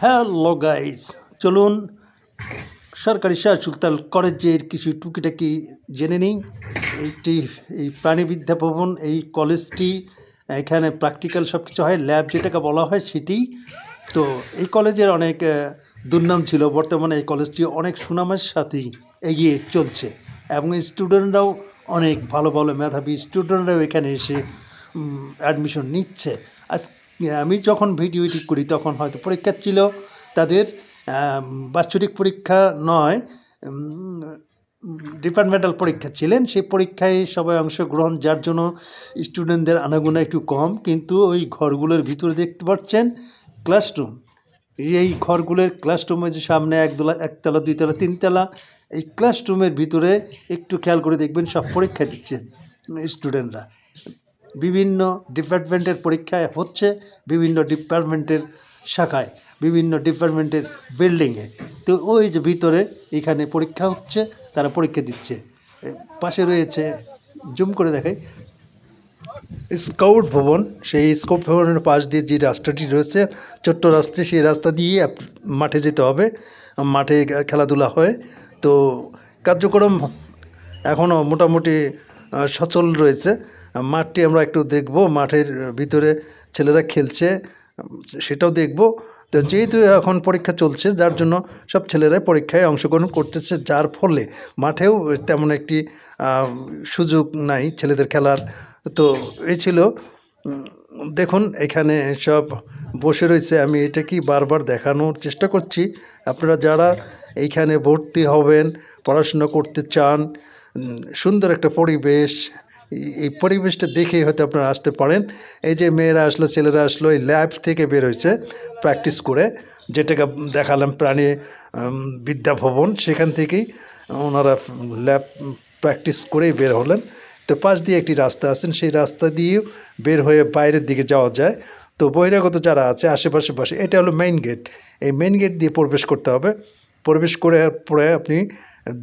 Hello guys, চলুন সরকারি শাহ সুলতান কলেজের কিছু টুকিটাকি জেনে নিই। এইটি এই প্রাণীবিদ্যা ভবন, এই কলেজটি এখানে প্র্যাকটিক্যাল সব কিছু হয়, ল্যাব যেটাকে বলা হয় সেটি। তো এই কলেজের অনেক দুর্নাম ছিল, বর্তমানে এই কলেজটি অনেক সুনামের সাথেই এগিয়ে চলছে এবং স্টুডেন্টরাও অনেক ভালো ভালো মেধাবী স্টুডেন্টরাও এখানে এসে অ্যাডমিশন নিচ্ছে। আজ আমি যখন ভিডিও এডিট করি তখন হয়তো পরীক্ষা ছিল তাদের, বাৎসরিক পরীক্ষা নয়, ডিপার্টমেন্টাল পরীক্ষা ছিলেন। সেই পরীক্ষায় সবাই অংশগ্রহণ, যার জন্য স্টুডেন্টদের আনাগোনা একটু কম। কিন্তু ওই ঘরগুলোর ভিতরে দেখতে পাচ্ছেন ক্লাসরুম। এই ঘরগুলোর ক্লাসরুমের যে সামনে একতলা, দুইতলা, তিনতলা, এই ক্লাসরুমের ভিতরে একটু খেয়াল করে দেখবেন সব পরীক্ষা দিচ্ছেন স্টুডেন্টরা। বিভিন্ন ডিপার্টমেন্টের পরীক্ষায় হচ্ছে, বিভিন্ন ডিপার্টমেন্টের শাখায়, বিভিন্ন ডিপার্টমেন্টের বিল্ডিংয়ে। তো ওই যে ভিতরে এখানে পরীক্ষা হচ্ছে, তারা পরীক্ষা দিচ্ছে। পাশে রয়েছে, জুম করে দেখাই, স্কাউট ভবন। সেই স্কাউট ভবনের পাশ দিয়ে যে রাস্তাটি রয়েছে, ছোট্ট রাস্তা, সেই রাস্তা দিয়ে মাঠে যেতে হবে। মাঠে খেলাধুলা হয়। তো কার্যক্রম এখনও মোটামুটি সচল রয়েছে। মাঠটি আমরা একটু দেখব, মাঠের ভিতরে ছেলেরা খেলছে সেটাও দেখব। তো যেহেতু এখন পরীক্ষা চলছে, যার জন্য সব ছেলেরাই পরীক্ষায় অংশগ্রহণ করতেছে, যার ফলে মাঠেও তেমন একটি সুযোগ নাই ছেলেদের খেলার। তো এই ছিল, দেখুন এখানে সব বসে রয়েছে। আমি এটা কি বারবার দেখানোর চেষ্টা করছি। আপনারা যারা এইখানে ভর্তি হবেন, পড়াশোনা করতে চান, সুন্দর একটা পরিবেশ, এই পরিবেশটা দেখেই হয়তো আপনারা আসতে পারেন। এই যে মেয়েরা আসলো, ছেলেরা আসলো, এই ল্যাব থেকে বের হয়েছে প্র্যাকটিস করে, যেটাকে দেখালাম প্রাণী বিদ্যা ভবন, সেখান থেকেই ওনারা ল্যাব প্র্যাকটিস করেই বের হলেন। তো পাশ দিয়ে একটি রাস্তা আছেন, সেই রাস্তা দিয়েও বের হয়ে বাইরের দিকে যাওয়া যায়। তো বহিরাগত যারা আছে আশেপাশে বসে, এটা হলো মেইন গেট। এই মেইন গেট দিয়ে প্রবেশ করতে হবে। প্রবেশ করে পরে আপনি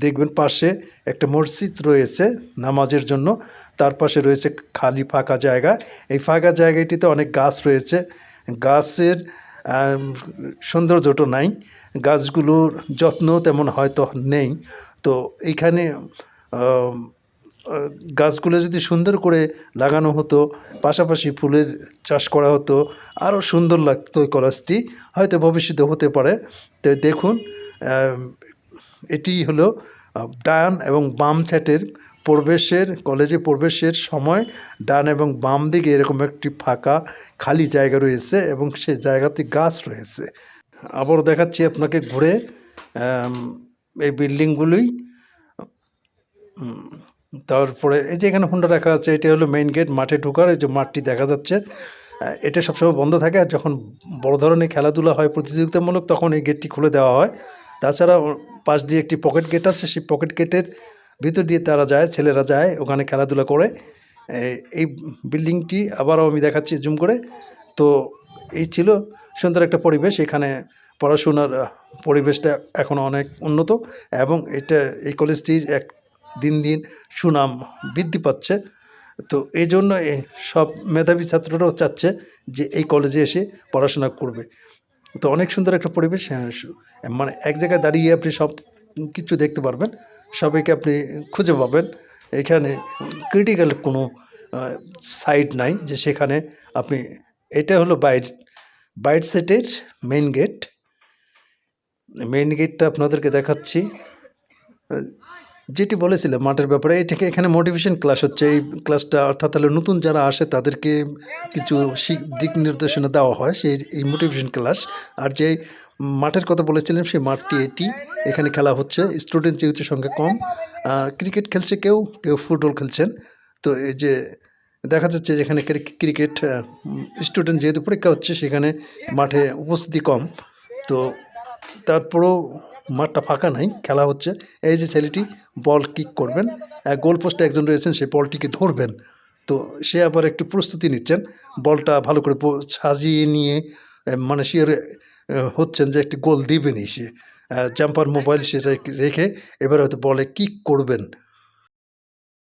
দেখবেন পাশে একটা মসজিদ রয়েছে নামাজের জন্য, তার পাশে রয়েছে খালি ফাঁকা জায়গা। এই ফাঁকা জায়গাটিতে অনেক গাছ রয়েছে। গাছের সৌন্দর্যটা নাই, গাছগুলোর যত্ন তেমন হয়তো নেই। তো এইখানে গাছগুলো যদি সুন্দর করে লাগানো হতো, পাশাপাশি ফুলের চাষ করা হতো, আরও সুন্দর লাগতো কলেজটি, হয়তো ভবিষ্যতে হতে পারে। তো দেখুন, এটি হলো ডান এবং বাম সাইডের প্রবেশের, কলেজে প্রবেশের সময় ডান এবং বাম দিকে এরকম একটি ফাঁকা খালি জায়গা রয়েছে এবং সেই জায়গাতে গাছ রয়েছে। আবারও দেখাচ্ছি আপনাকে ঘুরে এই বিল্ডিংগুলোই। তারপরে এই যে এখানে হুন্ডা রাখা আছে, এটা হলো মেইন গেট মাঠে ঢোকার। এই যে মাঠটি দেখা যাচ্ছে, এটা সবসময় বন্ধ থাকে, আর যখন বড় ধরনের খেলাধুলা হয় প্রতিযোগিতামূলক, তখন এই গেটটি খুলে দেওয়া হয়। তাছাড়া পাশ দিয়ে একটি পকেট গেট আছে, সেই পকেট গেটের ভিতর দিয়ে তারা যায়, ছেলেরা যায়, ওখানে খেলাধুলা করে। এই বিল্ডিংটি আবারও আমি দেখাচ্ছি জুম করে। তো এই ছিল সুন্দর একটা পরিবেশ। এখানে পড়াশোনার পরিবেশটা এখনও অনেক উন্নত এবং এই কলেজটির দিন দিন সুনাম বৃদ্ধি পাচ্ছে। তো এই জন্য সব মেধাবী ছাত্ররাও চাচ্ছে যে এই কলেজে এসে পড়াশোনা করবে। তো অনেক সুন্দর একটা পরিবেশ, মানে এক জায়গায় দাঁড়িয়ে আপনি সব কিছু দেখতে পারবেন, সবাইকে আপনি খুঁজে পাবেন। এখানে ক্রিটিক্যাল কোনো সাইড নাই যে সেখানে আপনি, এটা হলো বাইট সেটের মেইন গেট। মেইন গেটটা আপনাদেরকে দেখাচ্ছি। যেটি বলেছিলাম মাঠের ব্যাপারে, এটাকে এখানে মোটিভেশন ক্লাস হচ্ছে। এই ক্লাসটা অর্থাৎ তাহলে নতুন যারা আসে তাদেরকে কিছু দিক নির্দেশনা দেওয়া হয়, এই মোটিভেশন ক্লাস। আর যে মাঠের কথা বলেছিলাম, সেই মাঠটি এটি, এখানে খেলা হচ্ছে। স্টুডেন্ট যেহেতু সংখ্যা কম, ক্রিকেট খেলছে, কেউ কেউ ফুটবল খেলছেন। তো এই যে দেখা যাচ্ছে যেখানে ক্রিকেট স্টুডেন্ট যেহেতু পরীক্ষা হচ্ছে, সেখানে মাঠে উপস্থিতি কম। তো তারপরেও মাঠটা ফাঁকা নাই, খেলা হচ্ছে। এই যে ছেলেটি বল কিক করবেন, গোল পোস্টে একজন রয়েছেন, সে বলটিকে ধরবেন। তো সে আবার একটু প্রস্তুতি নিচ্ছেন, বলটা ভালো করে সাজিয়ে নিয়ে, মানে শিওর হচ্ছেন যে একটি গোল দিবেনই সে। জাম্পার মোবাইল সেটা রেখে এবার হয়তো বলে কিক করবেন।